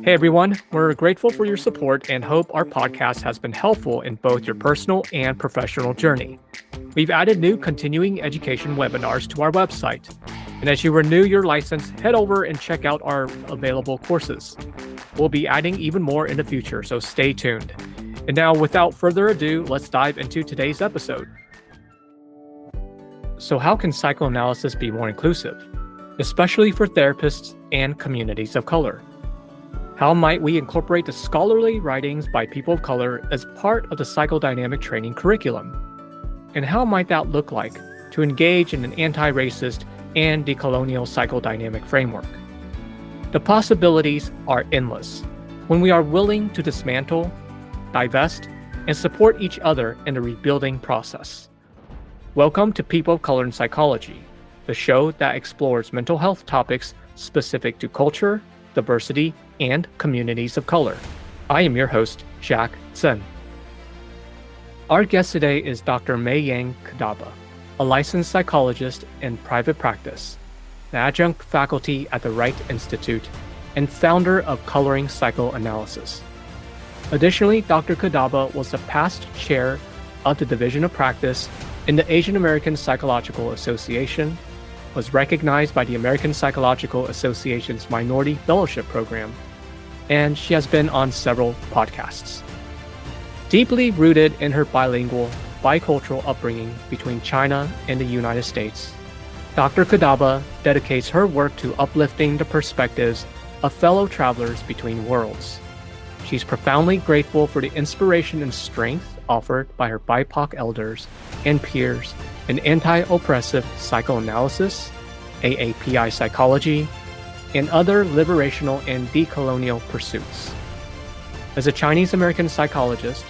Hey everyone, we're grateful for your support and hope our podcast has been helpful in both your personal and professional journey. We've added new continuing education webinars to our website. And as you renew your license, head over and check out our available courses. We'll be adding even more in the future, so stay tuned. And now, without further ado, let's dive into today's episode. So, how can psychoanalysis be more inclusive, especially for therapists and communities of color? How might we incorporate the scholarly writings by people of color as part of the psychodynamic training curriculum? And how might that look like to engage in an anti-racist and decolonial psychodynamic framework? The possibilities are endless when we are willing to dismantle, divest, and support each other in the rebuilding process. Welcome to People of Color in Psychology, the show that explores mental health topics specific to culture, diversity, and communities of color. I am your host, Jack Zen. Our guest today is Dr. Meiyang Kadaba, a licensed psychologist in private practice, an adjunct faculty at the Wright Institute, and founder of Coloring Psychoanalysis. Additionally, Dr. Kadaba was the past chair of the Division of Practice in the Asian American Psychological Association, was recognized by the American Psychological Association's Minority Fellowship Program, and she has been on several podcasts. Deeply rooted in her bilingual, bicultural upbringing between China and the United States, Dr. Kadaba dedicates her work to uplifting the perspectives of fellow travelers between worlds. She's profoundly grateful for the inspiration and strength offered by her BIPOC elders and peers in anti-oppressive psychoanalysis, AAPI psychology, and other liberational and decolonial pursuits. As a Chinese-American psychologist,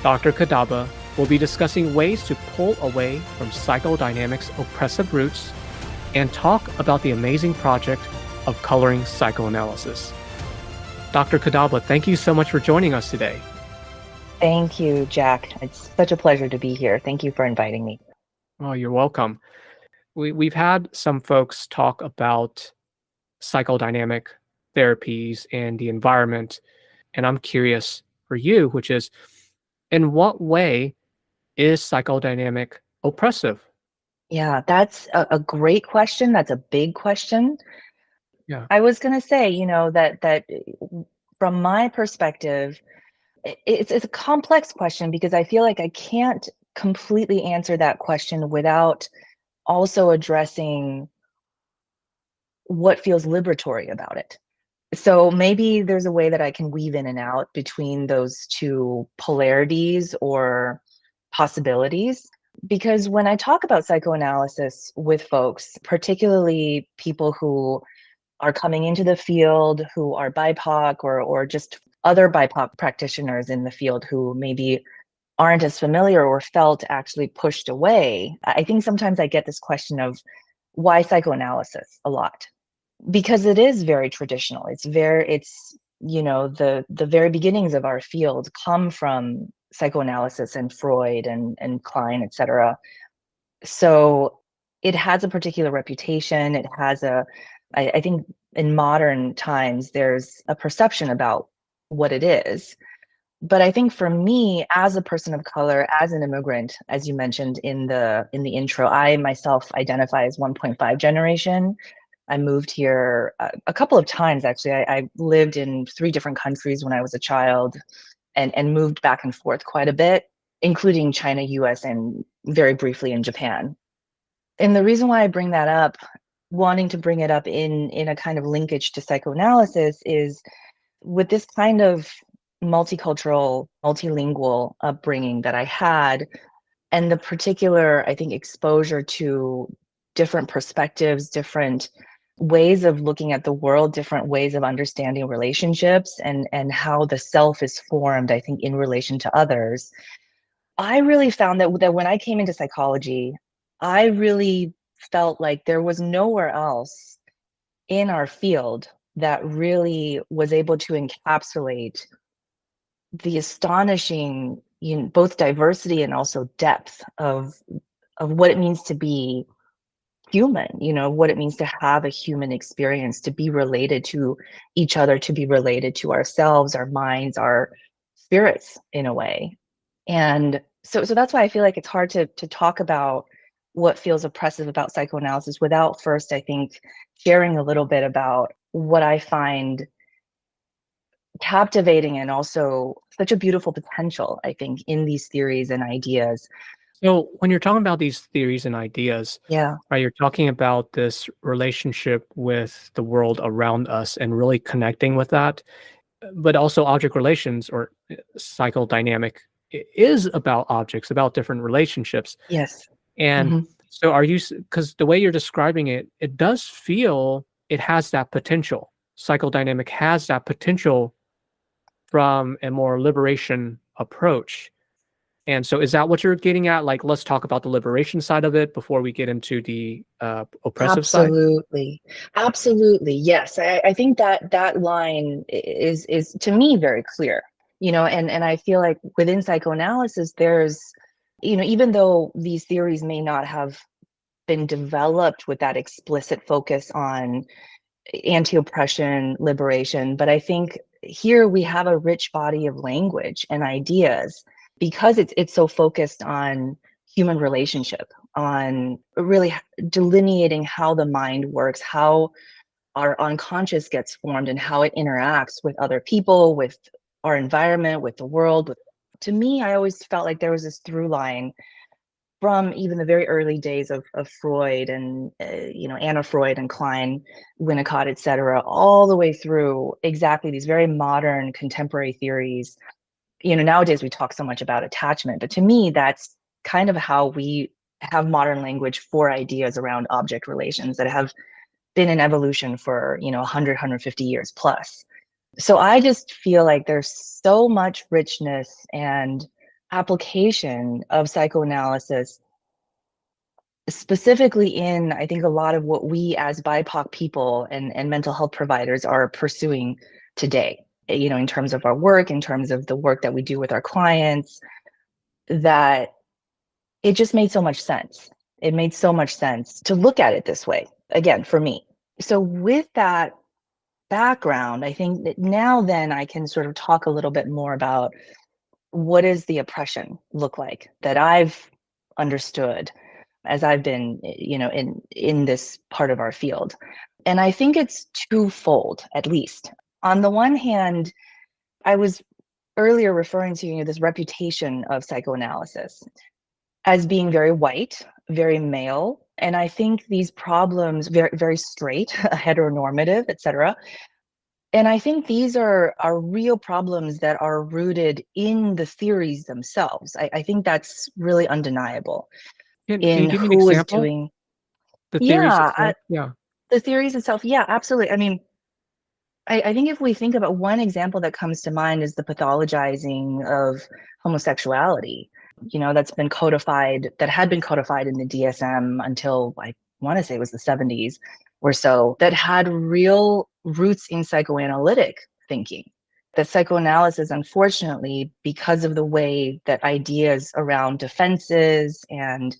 Dr. Kadaba will be discussing ways to pull away from psychodynamics' oppressive roots and talk about the amazing project of coloring psychoanalysis. Dr. Kadaba, thank you so much for joining us today. Thank you, Jack. It's such a pleasure to be here. Thank you for inviting me. Oh, you're welcome. We've had some folks talk about psychodynamic therapies and the environment, and I'm curious for you, which is, in what way is psychodynamic oppressive? Yeah, that's a great question. That's a big question. Yeah. I was going to say, that from my perspective, it's a complex question because I feel like I can't completely answer that question without also addressing what feels liberatory about it. So maybe there's a way that I can weave in and out between those two polarities or possibilities. Because when I talk about psychoanalysis with folks, particularly people who are coming into the field, who are BIPOC or just other BIPOC practitioners in the field who maybe aren't as familiar or felt actually pushed away, I think sometimes I get this question of why psychoanalysis a lot. Because it is very traditional. It's the very beginnings of our field come from psychoanalysis and Freud and Klein, etc. So it has a particular reputation. It has I think in modern times, there's a perception about what it is. But I think for me, as a person of color, as an immigrant, as you mentioned in the intro, I myself identify as 1.5 generation. I moved here a couple of times, actually. I lived in 3 different countries when I was a child and moved back and forth quite a bit, including China, US, and very briefly in Japan. And the reason why I bring that up, wanting to bring it up in a kind of linkage to psychoanalysis, is with this kind of multicultural, multilingual upbringing that I had, and the particular, I think, exposure to different perspectives, different ways of looking at the world, different ways of understanding relationships and how the self is formed, I think, in relation to others. I really found that when I came into psychology, I really felt like there was nowhere else in our field that really was able to encapsulate the astonishing, both diversity and also depth of what it means to be human, what it means to have a human experience, to be related to each other, to be related to ourselves, our minds, our spirits in a way. And so that's why I feel like it's hard to talk about what feels oppressive about psychoanalysis without first, I think, sharing a little bit about what I find captivating and also such a beautiful potential, I think, in these theories and ideas. So when you're talking about these theories and ideas, Yeah. right, you're talking about this relationship with the world around us and really connecting with that. But also object relations or psychodynamic is about objects, about different relationships. Yes. And Hmm. so are you, because the way you're describing it, it does feel it has that potential. Psychodynamic has that potential from a more liberation approach. And so is that what you're getting at? Like, let's talk about the liberation side of it before we get into the oppressive side? Absolutely. Absolutely. Yes. I think that line is to me very clear, and I feel like within psychoanalysis, there's, even though these theories may not have been developed with that explicit focus on anti-oppression, liberation, but I think here we have a rich body of language and ideas because it's so focused on human relationship, on really delineating how the mind works, how our unconscious gets formed, and how it interacts with other people, with our environment, with the world. To me, I always felt like there was this through line from even the very early days of Freud and Anna Freud and Klein, Winnicott, et cetera, all the way through exactly these very modern contemporary theories. Nowadays we talk so much about attachment, but to me, that's kind of how we have modern language for ideas around object relations that have been in evolution for 100, 150 years plus. So I just feel like there's so much richness and application of psychoanalysis, specifically in, I think, a lot of what we as BIPOC people and mental health providers are pursuing today, in terms of our work, in terms of the work that we do with our clients, that it just made so much sense. It made so much sense to look at it this way, again, for me. So with that background, I think that now then I can sort of talk a little bit more about what does the oppression look like that I've understood as I've been, in this part of our field. And I think it's twofold, at least. On the one hand, I was earlier referring to, this reputation of psychoanalysis as being very white, very male. And I think these problems, very, very straight, heteronormative, et cetera. And I think these are real problems that are rooted in the theories themselves. I think that's really undeniable Can you in give me an who was example? doing. The theories Yeah, itself? Yeah. the theories itself. Yeah, absolutely. I mean, I think if we think about one example that comes to mind is the pathologizing of homosexuality, that's been codified, that had been codified in the DSM until I want to say it was the 70s or so, that had real roots in psychoanalytic thinking. That psychoanalysis, unfortunately, because of the way that ideas around defenses and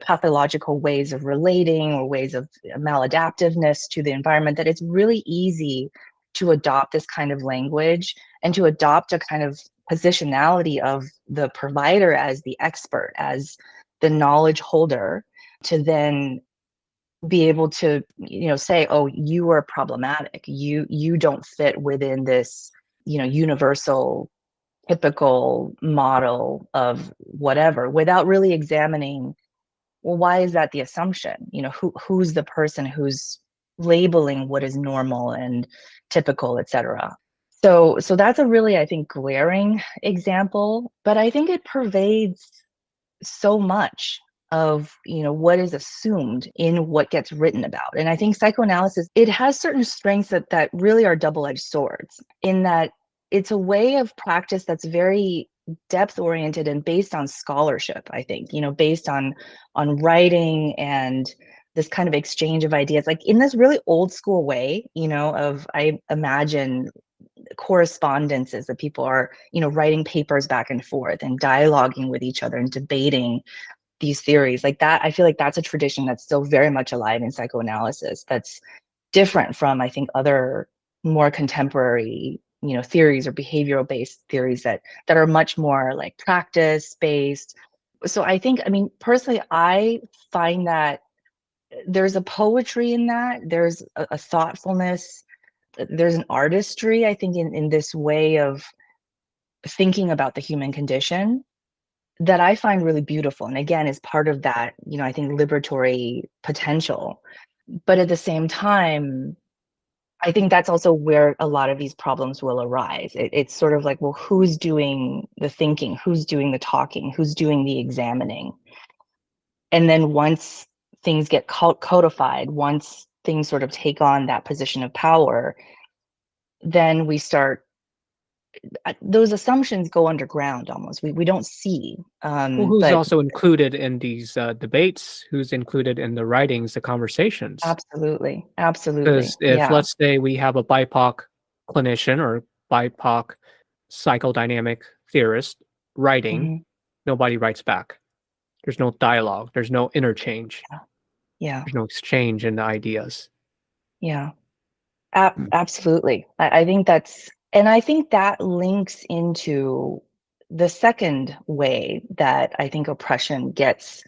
pathological ways of relating or ways of maladaptiveness to the environment, that it's really easy to adopt this kind of language and to adopt a kind of positionality of the provider as the expert, as the knowledge holder, to then be able to say, oh, you are problematic, you don't fit within this universal typical model of whatever, without really examining, well, why is that the assumption? Who's the person who's labeling what is normal and typical, et cetera. So that's a really, I think, glaring example, but I think it pervades so much of what is assumed in what gets written about. And I think psychoanalysis, it has certain strengths that really are double-edged swords, in that it's a way of practice that's very depth oriented and based on scholarship, I think, based on writing and this kind of exchange of ideas, like in this really old school way, of, I imagine, correspondences that people are writing papers back and forth and dialoguing with each other and debating. these theories like that. I feel like that's a tradition that's still very much alive in psychoanalysis. That's different from, I think, other more contemporary, theories or behavioral based theories that are much more like practice based. So I think, I mean, personally, I find that there's a poetry in that. There's a thoughtfulness. There's an artistry, I think, in this way of thinking about the human condition that I find really beautiful. And again, is part of that, I think liberatory potential. But at the same time, I think that's also where a lot of these problems will arise. It's sort of like, well, who's doing the thinking? Who's doing the talking? Who's doing the examining? And then once things get codified, once things sort of take on that position of power, then we start, those assumptions go underground almost. We don't see. Well, who's But also included in these debates? Who's included in the writings, the conversations? absolutely, absolutely. Because if, Yeah. let's say, we have a BIPOC clinician or BIPOC psychodynamic theorist writing, Mhm. nobody writes back. There's no dialogue. There's no interchange. Yeah. Yeah. There's no exchange in the ideas. Yeah. Mm. Absolutely. I think that's, and I think that links into the second way that I think oppression gets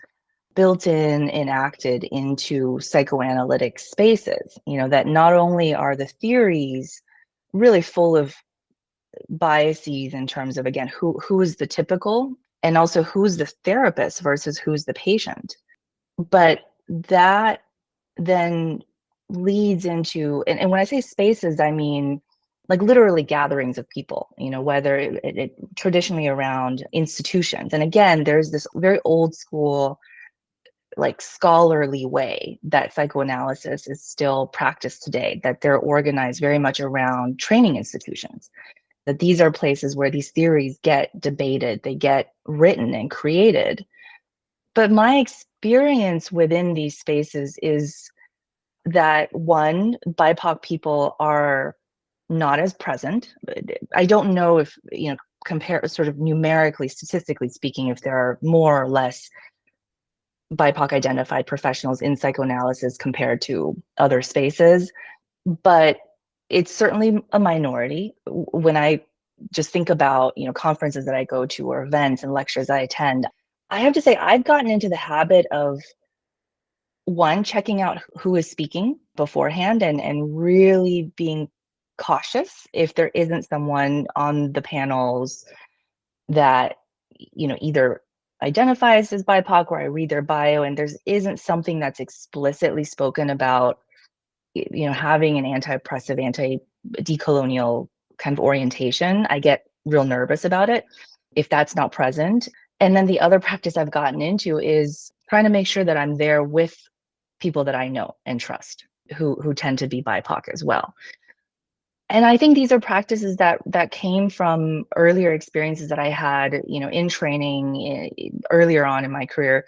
built in, enacted into psychoanalytic spaces. That not only are the theories really full of biases in terms of, again, who is the typical, and also who's the therapist versus who's the patient. But that then leads into, and when I say spaces, I mean like literally gatherings of people, whether it traditionally around institutions. And again, there's this very old school, like scholarly way that psychoanalysis is still practiced today, that they're organized very much around training institutions, that these are places where these theories get debated, they get written and created. But my experience within these spaces is that, one, BIPOC people are not as present. I don't know if, compare sort of numerically, statistically speaking, if there are more or less BIPOC identified professionals in psychoanalysis compared to other spaces, but it's certainly a minority. When I just think about, conferences that I go to or events and lectures I attend, I have to say I've gotten into the habit of, one, checking out who is speaking beforehand and really being cautious if there isn't someone on the panels that, either identifies as BIPOC, or I read their bio and there isn't something that's explicitly spoken about, having an anti-oppressive, anti-decolonial kind of orientation. I get real nervous about it if that's not present. And then the other practice I've gotten into is trying to make sure that I'm there with people that I know and trust, who tend to be BIPOC as well. And I think these are practices that came from earlier experiences that I had, in training earlier on in my career,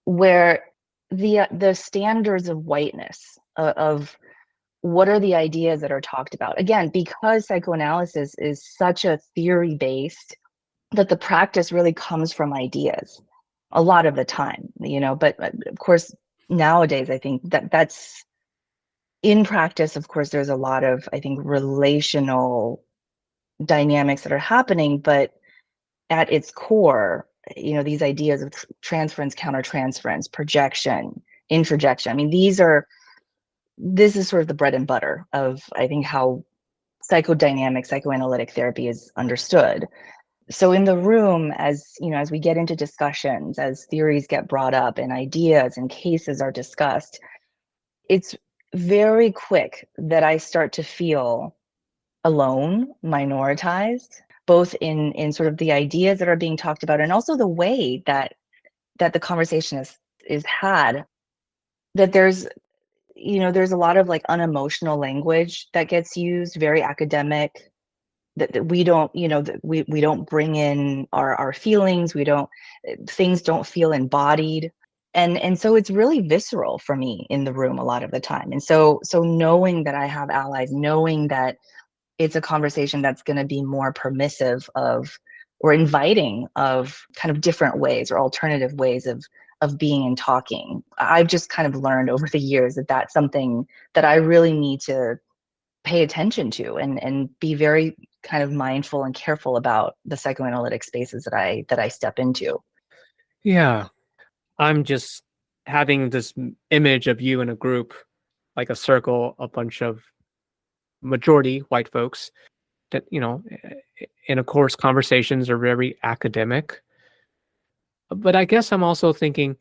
where the standards of whiteness, of what are the ideas that are talked about, again, because psychoanalysis is such a theory based, that the practice really comes from ideas a lot of the time, but of course nowadays I think that's in practice. Of course, there's a lot of, I think, relational dynamics that are happening, but at its core, these ideas of transference, countertransference, projection, introjection, I mean, this is sort of the bread and butter of, I think, how psychodynamic psychoanalytic therapy is understood. So in the room, as we get into discussions, as theories get brought up and ideas and cases are discussed, it's very quick that I start to feel alone, minoritized, both in sort of the ideas that are being talked about and also the way that the conversation is had. That there's a lot of like unemotional language that gets used, very academic, that we don't, that we don't bring in our feelings, we don't, things don't feel embodied. And so it's really visceral for me in the room a lot of the time. And so knowing that I have allies, knowing that it's a conversation that's going to be more permissive of, or inviting of, kind of different ways or alternative ways of being and talking. I've just kind of learned over the years that that's something that I really need to pay attention to and be very kind of mindful and careful about the psychoanalytic spaces that I step into. Yeah. I'm just having this image of you in a group, like a circle, a bunch of majority white folks that, and of course, conversations are very academic. But I guess I'm also thinking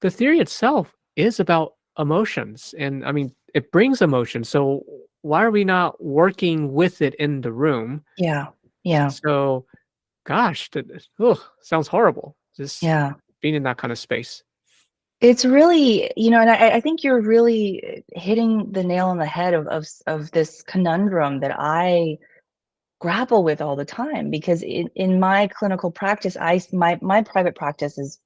the theory itself is about emotions. And I mean, it brings emotion. So why are we not working with it in the room? Yeah. Yeah. So, gosh, sounds horrible. Just Yeah. being in that kind of space. It's really, and I think you're really hitting the nail on the head of this conundrum that I grapple with all the time, because in my clinical practice, my private practice is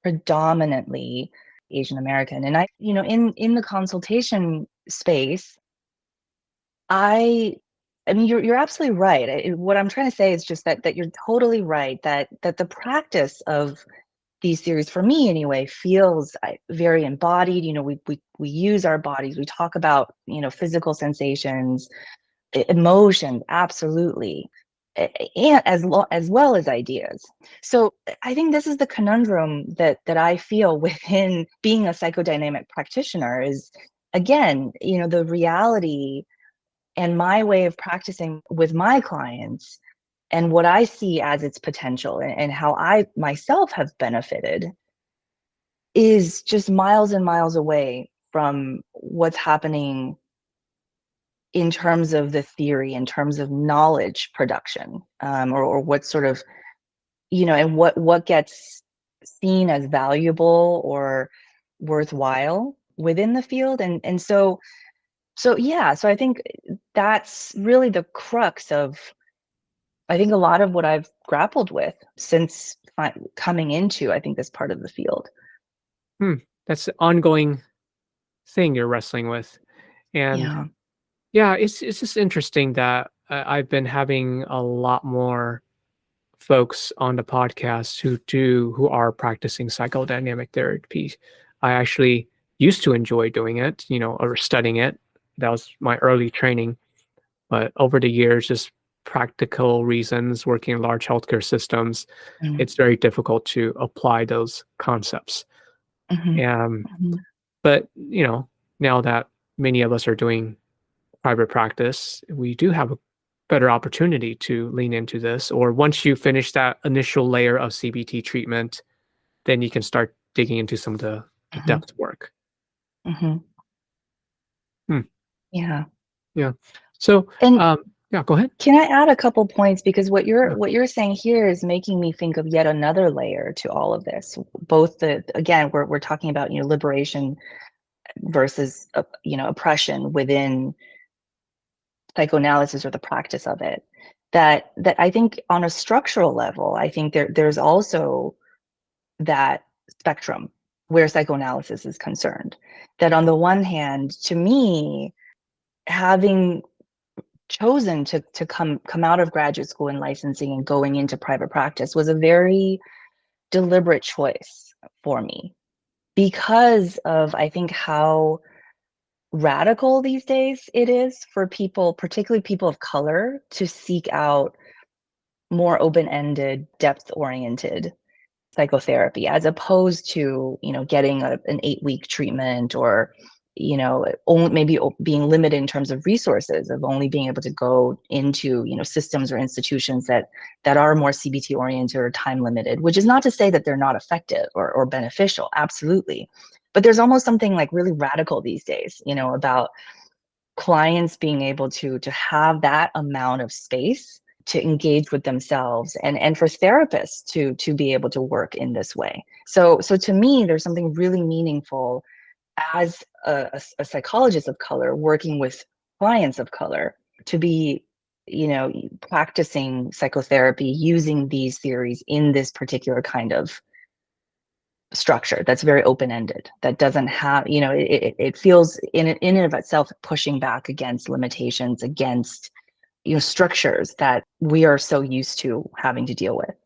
predominantly Asian American. And in the consultation space, I mean, you're absolutely right. What I'm trying to say is just that you're totally right, that the practice of these theories, for me anyway, feels very embodied. We use our bodies. We talk about, physical sensations, emotions, absolutely, and as well as ideas. So I think this is the conundrum that I feel within being a psychodynamic practitioner is, again, the reality and my way of practicing with my clients and what I see as its potential and how I myself have benefited is just miles and miles away from what's happening in terms of the theory, in terms of knowledge production, or what sort of, and what gets seen as valuable or worthwhile within the field. And so yeah, so I think that's really the crux of, I think, a lot of what I've grappled with since coming into, I think, this part of the field. Hmm. That's the ongoing thing you're wrestling with. And Yeah. yeah, it's just interesting that I've been having a lot more folks on the podcast who are practicing psychodynamic therapy. I actually used to enjoy doing it, or studying it. That was my early training. But over the years, just practical reasons, working in large healthcare systems, Mm-hmm. it's very difficult to apply those concepts. Um, Mm-hmm. but now that many of us are doing private practice, we do have a better opportunity to lean into this. Or once you finish that initial layer of CBT treatment, then you can start digging into some of the Mm-hmm. depth work. Mm-hmm. Hmm. Yeah. Yeah. So, And yeah, go ahead. can I add a couple points, because what you're Yeah. what you're saying here is making me think of yet another layer to all of this. Both again, we're talking about, liberation versus oppression within psychoanalysis or the practice of it. That I think on a structural level, I think there's also that spectrum where psychoanalysis is concerned. That on the one hand, to me, having chosen to come out of graduate school in licensing and going into private practice was a very deliberate choice for me, because of, I think, how radical these days it is for people, particularly people of color, to seek out more open-ended, depth-oriented psychotherapy, as opposed to, getting an 8-week treatment, or only maybe being limited in terms of resources, of only being able to go into, systems or institutions that are more CBT oriented or time limited, which is not to say that they're not effective or beneficial, absolutely. But there's almost something like really radical these days, about clients being able to have that amount of space to engage with themselves, and for therapists to be able to work in this way. So to me, there's something really meaningful as a psychologist of color working with clients of color to be, practicing psychotherapy using these theories in this particular kind of structure that's very open-ended, that doesn't have, it feels in and of itself pushing back against limitations, against, structures that we are so used to having to deal with.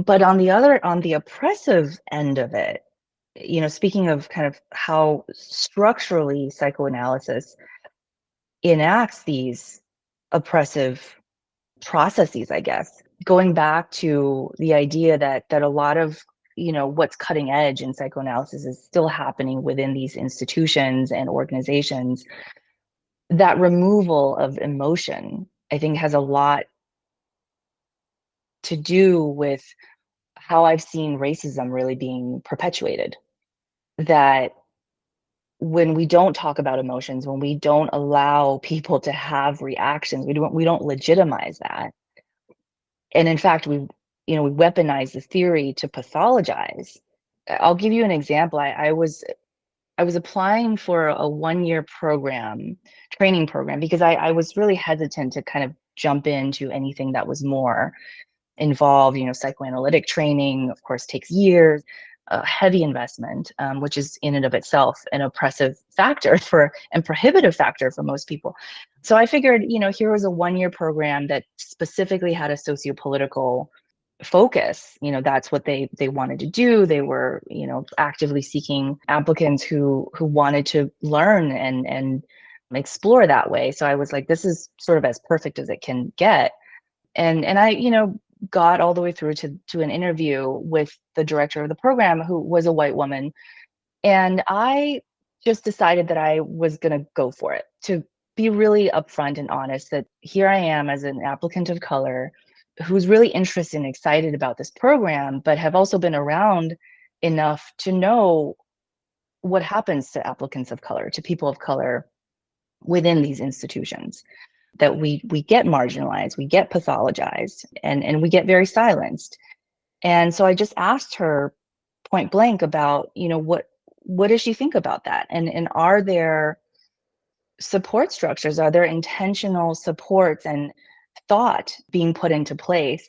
But on the oppressive end of it, speaking of kind of how structurally psychoanalysis enacts these oppressive processes, I guess, going back to the idea that a lot of what's cutting edge in psychoanalysis is still happening within these institutions and organizations. That removal of emotion, I think, has a lot to do with how I've seen racism really being perpetuated. That when we don't talk about emotions, when we don't allow people to have reactions, we don't legitimize that. And in fact, we weaponize the theory to pathologize. I'll give you an example. I was applying for a 1-year training program, because I was really hesitant to kind of jump into anything that was more involved. Psychoanalytic training, of course, takes years, a heavy investment, which is in and of itself an oppressive factor and prohibitive factor for most people. So I figured, here was a 1-year program that specifically had a sociopolitical focus. That's what they wanted to do. They were, actively seeking applicants who wanted to learn and explore that way. So I was like, this is sort of as perfect as it can get. And I, got all the way through to an interview with the director of the program, who was a white woman. And I just decided that I was going to go for it, to be really upfront and honest, that here I am as an applicant of color who's really interested and excited about this program, but have also been around enough to know what happens to applicants of color, to people of color within these institutions. That we get marginalized, we get pathologized, and we get very silenced. And so I just asked her point blank about, what does she think about that? And are there support structures? Are there intentional supports and thought being put into place?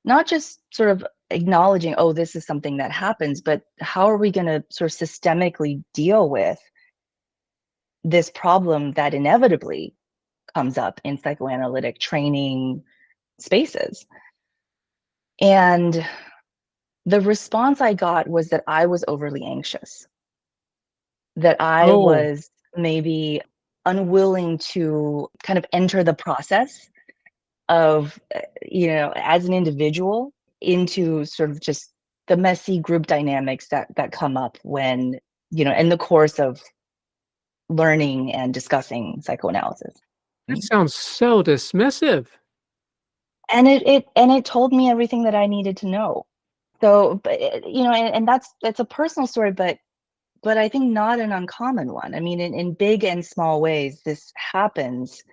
Not just sort of acknowledging, oh, this is something that happens, but how are we going to sort of systemically deal with this problem that inevitably comes up in psychoanalytic training spaces? And the response I got was that I was overly anxious, that I Oh, was maybe unwilling to kind of enter the process of, as an individual, into sort of just the messy group dynamics that come up when, in the course of learning and discussing psychoanalysis. that sounds so dismissive. And it told me everything that I needed to know. So, but and that's a personal story, but I think not an uncommon one. I mean, in big and small ways, this happens.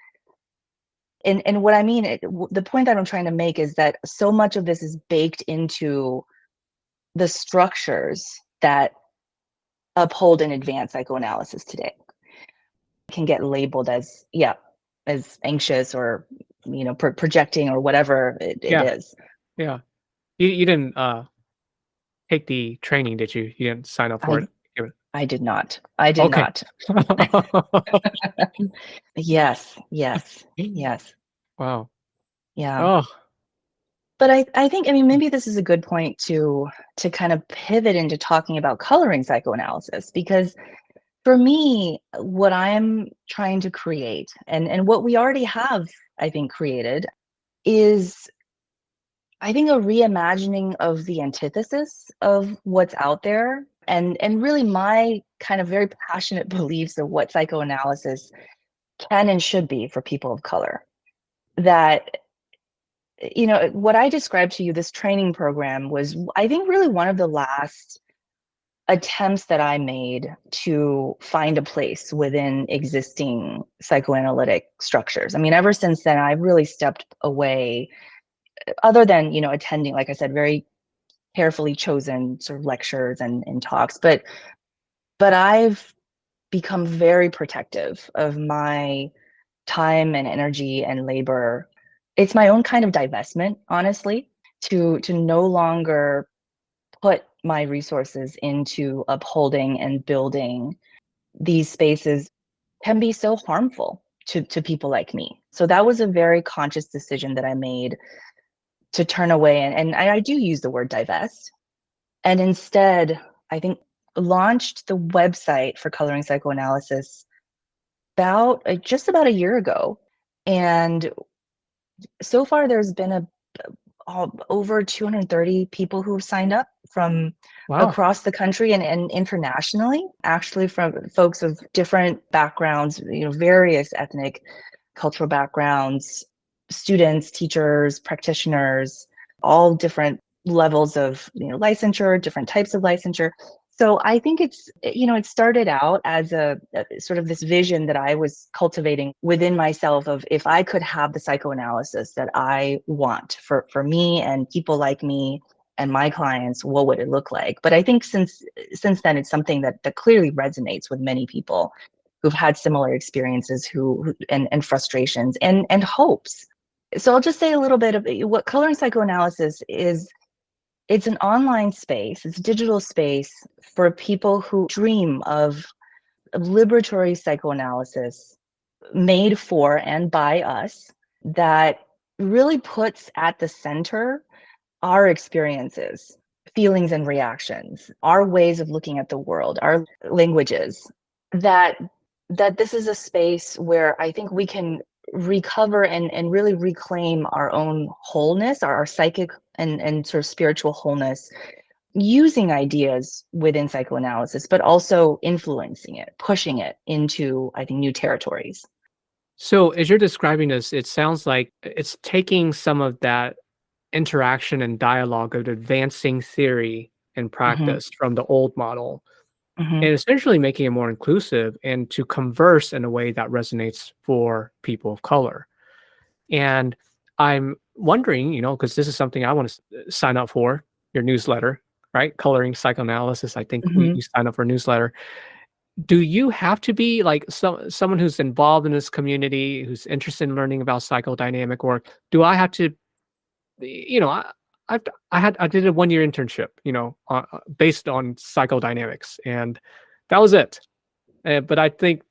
And what I mean, the point that I'm trying to make is that so much of this is baked into the structures that uphold and advance psychoanalysis today. It can get labeled as, as anxious, or projecting, or whatever it Yeah, is. yeah. You didn't take the training, did you? You didn't sign up for I it? Give it- I did not. I did Okay. not. Yes, yes, yes. Wow. Yeah. Oh, But I think, I mean, maybe this is a good point to kind of pivot into talking about coloring psychoanalysis, because for me, what I'm trying to create, and what we already have, I think, created, is, I think, a reimagining of the antithesis of what's out there, and really my kind of very passionate beliefs of what psychoanalysis can and should be for people of color. That, what I described to you, this training program, was, I think, really one of the last attempts that I made to find a place within existing psychoanalytic structures. I mean, ever since then, I've really stepped away, other than, attending, like I said, very carefully chosen sort of lectures and talks. But I've become very protective of my time and energy and labor. It's my own kind of divestment, honestly, to no longer put my resources into upholding and building these spaces can be so harmful to people like me. So that was a very conscious decision that I made, to turn away, and I do use the word divest, and instead, I think, launched the website for coloring psychoanalysis just about a year ago. And so far there's been over 230 people who have signed up from Wow. across the country and internationally, actually from folks of different backgrounds, various ethnic, cultural backgrounds, students, teachers, practitioners, all different levels of licensure, different types of licensure. So I think it started out as a sort of this vision that I was cultivating within myself of, if I could have the psychoanalysis that I want for me and people like me and my clients, what would it look like? But I think since then, it's something that clearly resonates with many people who've had similar experiences and frustrations and hopes. So I'll just say a little bit of what coloring psychoanalysis is. It's an online space, it's a digital space for people who dream of liberatory psychoanalysis made for and by us, that really puts at the center our experiences, feelings and reactions, our ways of looking at the world, our languages, that this is a space where I think we can recover and really reclaim our own wholeness, our psychic and sort of spiritual wholeness, using ideas within psychoanalysis, but also influencing it, pushing it into, I think, new territories. So as you're describing this, it sounds like it's taking some of that interaction and dialogue of advancing theory and Hmm. practice from the old model Hmm. and essentially making it more inclusive and to converse in a way that resonates for people of color. And I'm wondering, because this is something I want to sign up for, your newsletter, right? Coloring psychoanalysis. I think we Hmm. sign up for a newsletter. Do you have to be like someone who's involved in this community, who's interested in learning about psychodynamic work? Do I have to, you know, I, I've, I did a 1 year internship, based on psychodynamics, and that was it. But I think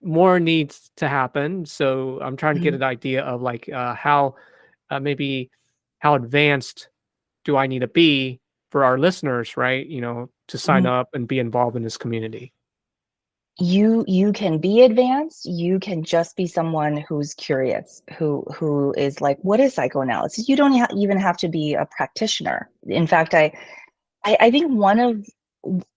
more needs to happen. So I'm trying to get Hmm. an idea of like how maybe how advanced do I need to be for our listeners, right? To sign Hmm. up and be involved in this community. You can be advanced, you can just be someone who's curious, who is like, what is psychoanalysis? You don't even have to be a practitioner. In fact, I think one of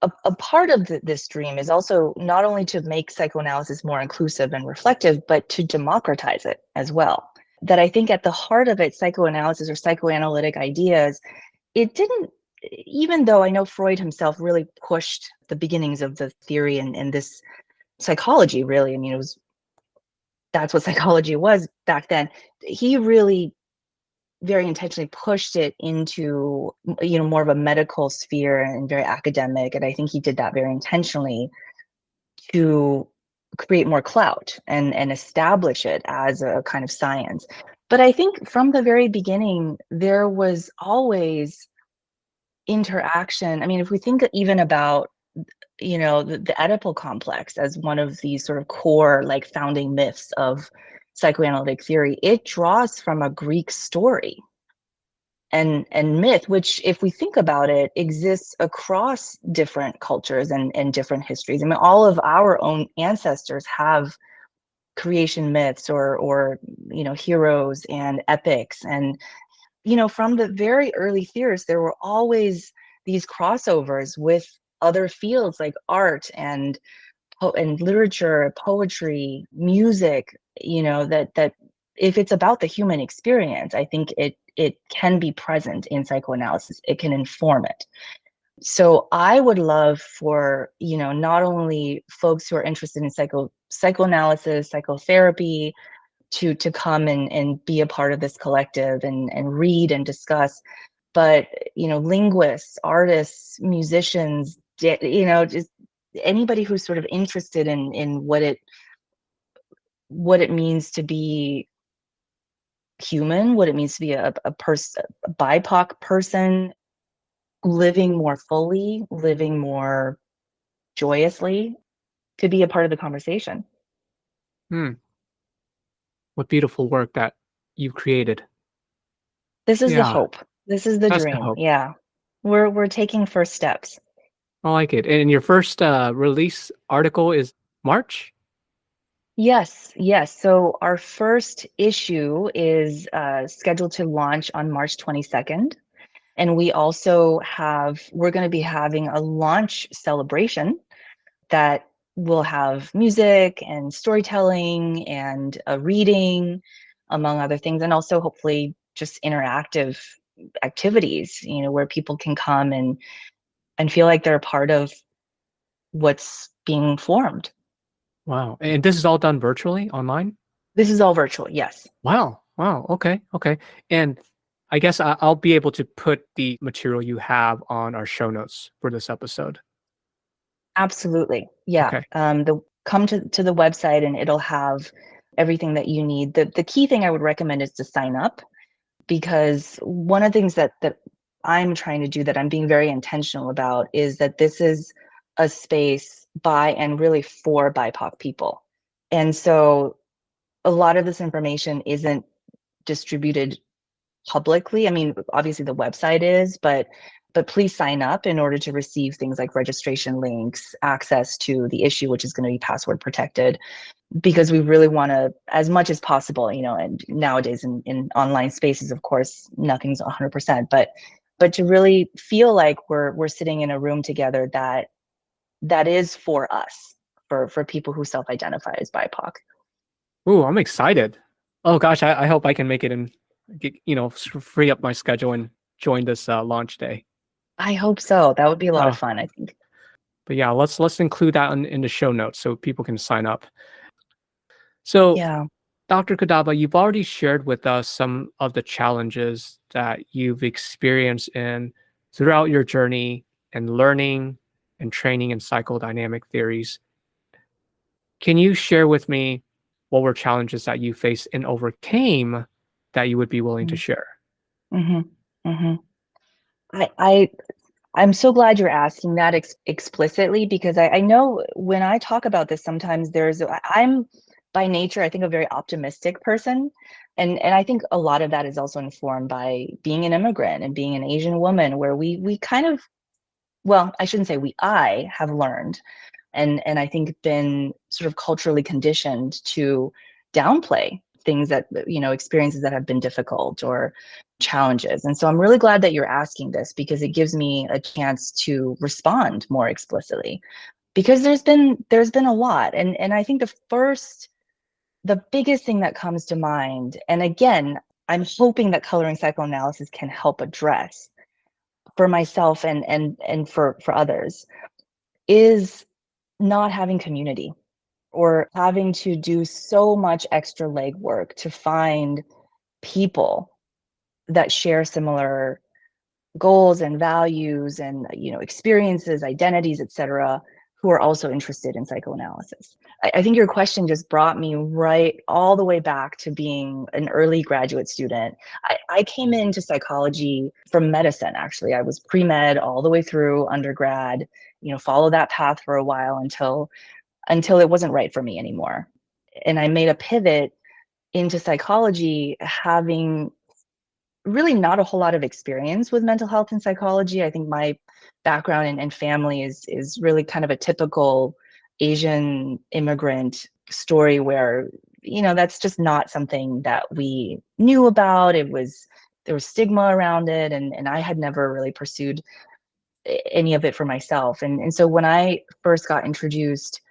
a part of this dream is also not only to make psychoanalysis more inclusive and reflective, but to democratize it as well. That I think at the heart of it, psychoanalysis or psychoanalytic ideas, it didn't, even though I know Freud himself really pushed the beginnings of the theory and this psychology, really, I mean, that's what psychology was back then. He really very intentionally pushed it into more of a medical sphere and very academic, and I think he did that very intentionally to create more clout and establish it as a kind of science. But I think from the very beginning there was always interaction. I mean, if we think even about the Oedipal complex as one of these sort of core, like, founding myths of psychoanalytic theory, it draws from a Greek story and myth, which, if we think about it, exists across different cultures and different histories. I mean, all of our own ancestors have creation myths or heroes and epics. And from the very early theorists, there were always these crossovers with other fields like art and literature, poetry, music, that if it's about the human experience, I think it can be present in psychoanalysis. It can inform it. So I would love for, not only folks who are interested in psychoanalysis, psychotherapy, to come and be a part of this collective and read and discuss, but linguists, artists, musicians, just anybody who's sort of interested in what it means to be human, what it means to be a person, a BIPOC person, living more fully, living more joyously, to be a part of the conversation. Hmm. What beautiful work that you've created. This is the Yeah, hope. This is the that's the dream. hope. Yeah. We're taking first steps. I like it. And your first release article is March? Yes, yes. So our first issue is scheduled to launch on March 22nd. And we're going to be having a launch celebration that will have music and storytelling and a reading, among other things, and also hopefully just interactive activities, where people can come and feel like they're a part of what's being formed. Wow. And this is all done virtually online? This is all virtual, yes. Wow. Wow. Okay. Okay. And I guess I'll be able to put the material you have on our show notes for this episode. Absolutely. Yeah. Okay. The come to the website and it'll have everything that you need. The key thing I would recommend is to sign up, because one of the things that I'm trying to do, that I'm being very intentional about, is that this is a space by and really for BIPOC people. And so a lot of this information isn't distributed publicly. I mean, obviously the website is, but please sign up in order to receive things like registration links, access to the issue, which is going to be password protected, because we really want to, as much as possible, and nowadays in online spaces, of course, nothing's 100%, but to really feel like we're sitting in a room together that is for us, for people who self-identify as BIPOC. Ooh, I'm excited. Oh gosh, I hope I can make it and get, free up my schedule and join this launch day. I hope so. That would be a lot of Oh, fun, I think. but yeah, let's include that in the show notes so people can sign up. So, Yeah. Dr. Kadaba, you've already shared with us some of the challenges that you've experienced in throughout your journey and learning and training in psychodynamic theories. Can you share with me what were challenges that you faced and overcame that you would be willing to share? Mm-hmm. Mm-hmm. I I'm so glad you're asking that explicitly, because I know when I talk about this, sometimes I'm by nature, I think, a very optimistic person. And I think a lot of that is also informed by being an immigrant and being an Asian woman, where we kind of, well, I shouldn't say I have learned and I think been sort of culturally conditioned to downplay things that, experiences that have been difficult or challenges. And so I'm really glad that you're asking this, because it gives me a chance to respond more explicitly, because there's been a lot. And I think the biggest thing that comes to mind, and again, I'm hoping that coloring psychoanalysis can help address for myself and for others, is not having community, or having to do so much extra legwork to find people that share similar goals and values and, experiences, identities, etc., who are also interested in psychoanalysis. I think your question just brought me right all the way back to being an early graduate student. I came into psychology from medicine, actually. I was pre-med all the way through undergrad, follow that path for a while until it wasn't right for me anymore. And I made a pivot into psychology, having really not a whole lot of experience with mental health and psychology. I think my background and family is really kind of a typical Asian immigrant story, where, that's just not something that we knew about. There was stigma around it, and I had never really pursued any of it for myself. And so when I first got introduced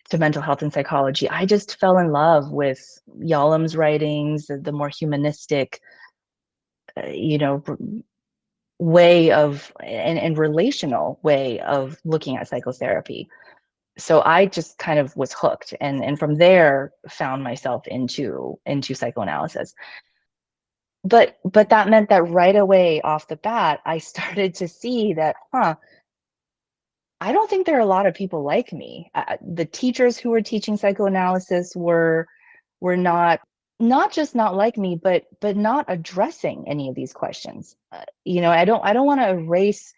to mental health and psychology, I just fell in love with Yalom's writings, the more humanistic, you know, way of and relational way of looking at psychotherapy. So I just kind of was hooked, and from there found myself into psychoanalysis. But that meant that right away off the bat, I started to see that, I don't think there are a lot of people like me. The teachers who were teaching psychoanalysis were not just not like me, but not addressing any of these questions. I don't want to erase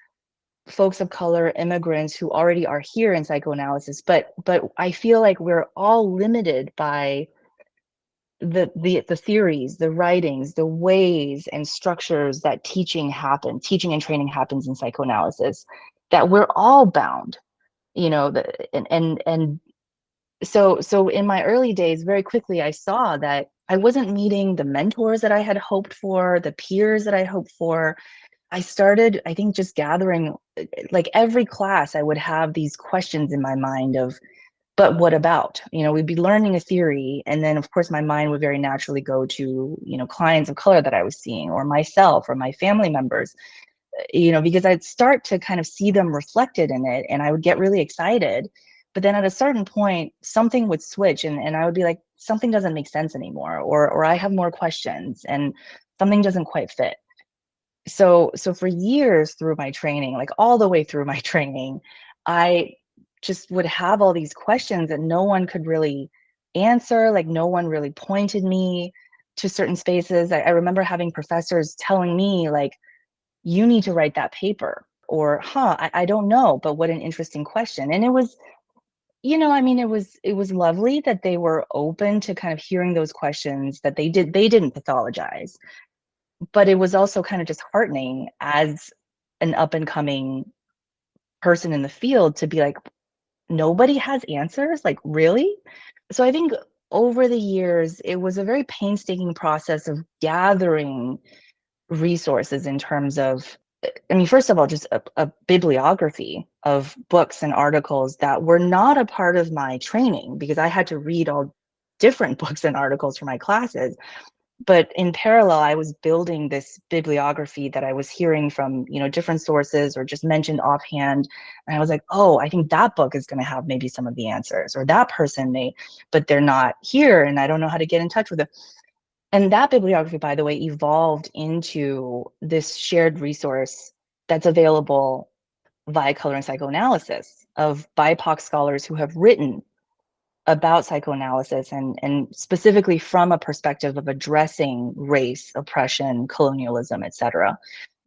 folks of color, immigrants who already are here in psychoanalysis, but I feel like we're all limited by the theories, the writings, the ways and structures that teaching and training happens in psychoanalysis. that we're all bound, and so in my early days, very quickly I saw that I wasn't meeting the mentors that I had hoped for, the peers that I hoped for. I started, I think, just gathering, like every class I would have these questions in my mind of, but what about? We'd be learning a theory, and then of course my mind would very naturally go to, clients of color that I was seeing, or myself, or my family members, because I'd start to kind of see them reflected in it, and I would get really excited. But then at a certain point, something would switch, and I would be like, something doesn't make sense anymore, or I have more questions, and something doesn't quite fit. So for years through my training, like all the way through my training, I just would have all these questions that no one could really answer. Like no one really pointed me to certain spaces. I remember having professors telling me, like, you need to write that paper, or I don't know, but what an interesting question. And it was, I mean, it was lovely that they were open to kind of hearing those questions, that they didn't pathologize. But it was also kind of disheartening as an up and coming person in the field to be like, nobody has answers, like, really? So I think over the years, it was a very painstaking process of gathering resources in terms of, I mean, first of all, just a bibliography of books and articles that were not a part of my training, because I had to read all different books and articles for my classes. But in parallel, I was building this bibliography that I was hearing from, different sources, or just mentioned offhand. And I was like, oh, I think that book is going to have maybe some of the answers, or that person may, but they're not here, and I don't know how to get in touch with them. And that bibliography, by the way, evolved into this shared resource that's available via Color and Psychoanalysis, of BIPOC scholars who have written about psychoanalysis, and specifically from a perspective of addressing race, oppression, colonialism, etc.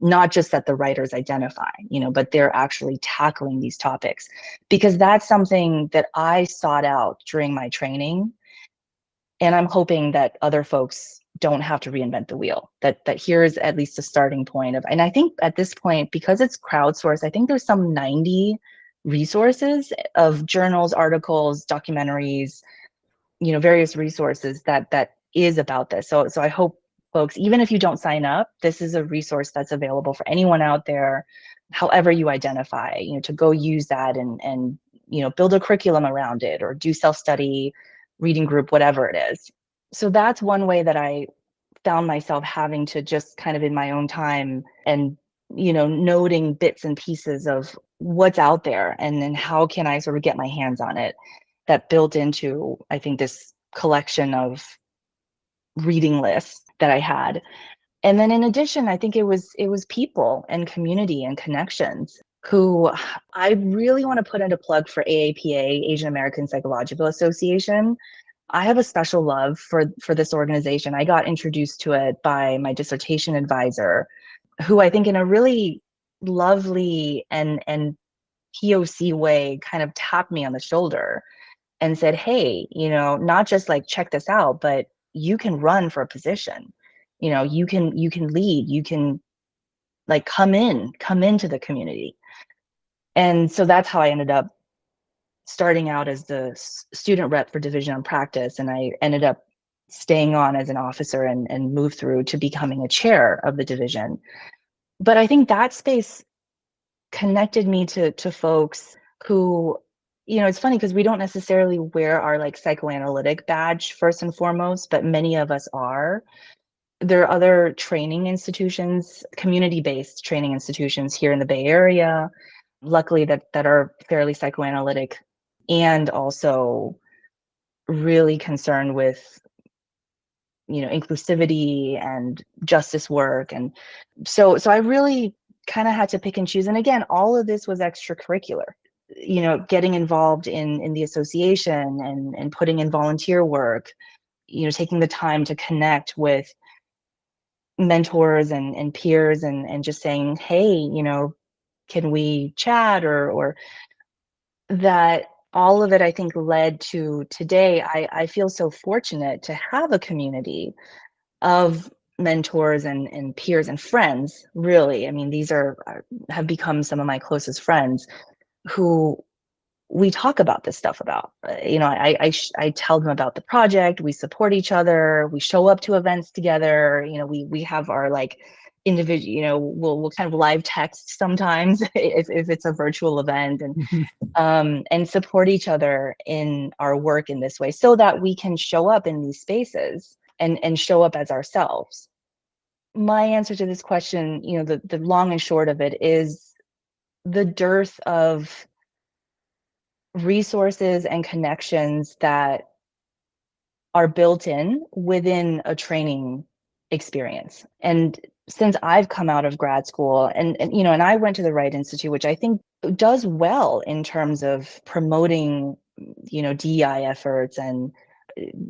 Not just that the writers identify, but they're actually tackling these topics, because that's something that I sought out during my training. And I'm hoping that other folks don't have to reinvent the wheel, that here's at least a starting point of, and I think at this point, because it's crowdsourced, I think there's some 90 resources of journals, articles, documentaries, various resources that is about this. So I hope folks, even if you don't sign up, this is a resource that's available for anyone out there, however you identify, to go use that, and build a curriculum around it, or do self-study, reading group, whatever it is. So that's one way that I found myself having to just kind of in my own time, and noting bits and pieces of what's out there, and then how can I sort of get my hands on it, that built into, I think, this collection of reading lists that I had. And then in addition, I think it was people and community and connections who I really want to put in a plug for AAPA, Asian American Psychological Association. I have a special love for this organization. I got introduced to it by my dissertation advisor, who I think in a really lovely and POC way kind of tapped me on the shoulder and said, hey, not just like check this out, but you can run for a position. You can lead, you can like come into the community. And so that's how I ended up starting out as the student rep for Division on Practice. And I ended up staying on as an officer, and moved through to becoming a chair of the division. But I think that space connected me to folks who, it's funny because we don't necessarily wear our like psychoanalytic badge first and foremost, but many of us are. There are other training institutions, community-based training institutions here in the Bay Area, luckily that are fairly psychoanalytic, and also really concerned with, inclusivity and justice work. And so I really kind of had to pick and choose. And again, all of this was extracurricular, getting involved in the association, and putting in volunteer work, taking the time to connect with mentors and peers, and just saying, hey, can we chat, or that. All of it, I think, led to today. I feel so fortunate to have a community of mentors and peers and friends, really. I mean, these have become some of my closest friends who we talk about this stuff about. I tell them about the project. We support each other. We show up to events together. We have our like individual. We'll kind of live text sometimes if it's a virtual event, and support each other in our work in this way, so that we can show up in these spaces and show up as ourselves. My answer to this question, the long and short of it, is the dearth of resources and connections that are built within a training experience. And since I've come out of grad school and I went to the Wright Institute, which I think does well in terms of promoting, DEI efforts and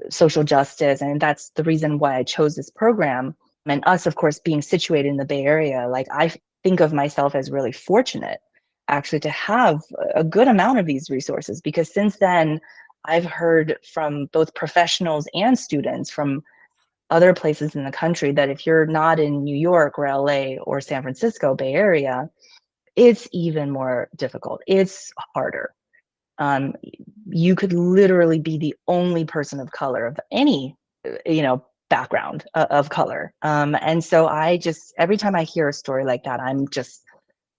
social justice. And that's the reason why I chose this program. And us, of course, being situated in the Bay Area, like I think of myself as really fortunate actually to have a good amount of these resources, because since then I've heard from both professionals and students from other places in the country that if you're not in New York or LA or San Francisco, Bay Area, it's even more difficult. It's harder. You could literally be the only person of color of any, background of color. And so every time I hear a story like that,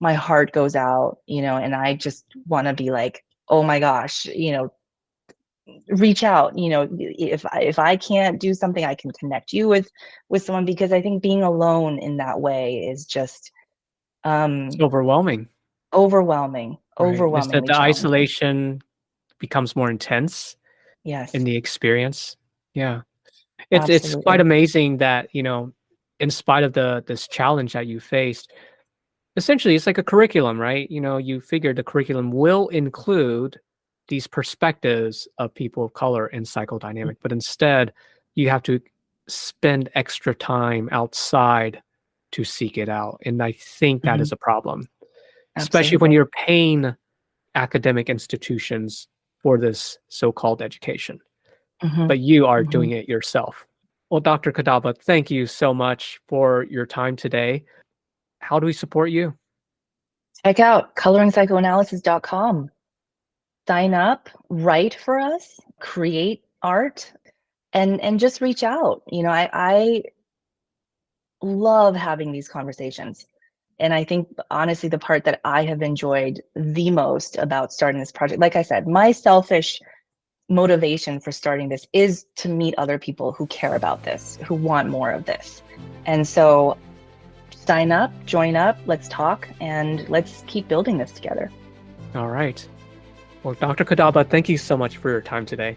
my heart goes out, and I just want to be like, oh my gosh, reach out, if I can't do something, I can connect you with someone, because I think being alone in that way is just It's overwhelming. overwhelmingly The challenging. isolation becomes more intense Yes, in the experience. Yeah. It's absolutely. quite amazing that, in spite of this challenge that you faced, essentially it's like a curriculum, right? You figure the curriculum will include these perspectives of people of color in psychodynamic, but instead you have to spend extra time outside to seek it out. And I think that is a problem, especially when Absolutely. you're paying academic institutions for this so-called education, but you are doing it yourself. Well, Dr. Kadaba, thank you so much for your time today. How do we support you? Check out coloringpsychoanalysis.com. Sign up, write for us, create art, and just reach out. I love having these conversations. And I think, honestly, the part that I have enjoyed the most about starting this project, like I said, my selfish motivation for starting this is to meet other people who care about this, who want more of this. And so sign up, join up, let's talk, and let's keep building this together. All right. Well, Dr. Kadaba, thank you so much for your time today.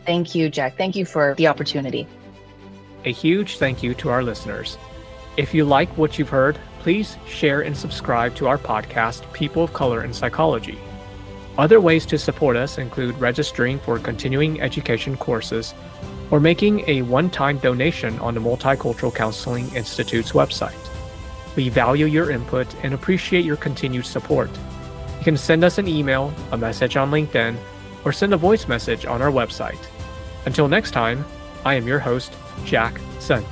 Thank you, Jack. Thank you for the opportunity. A huge thank you to our listeners. If you like what you've heard, please share and subscribe to our podcast, People of Color in Psychology. Other ways to support us include registering for continuing education courses or making a one-time donation on the Multicultural Counseling Institute's website. We value your input and appreciate your continued support. You can send us an email, a message on LinkedIn, or send a voice message on our website. Until next time, I am your host, Jack Sun.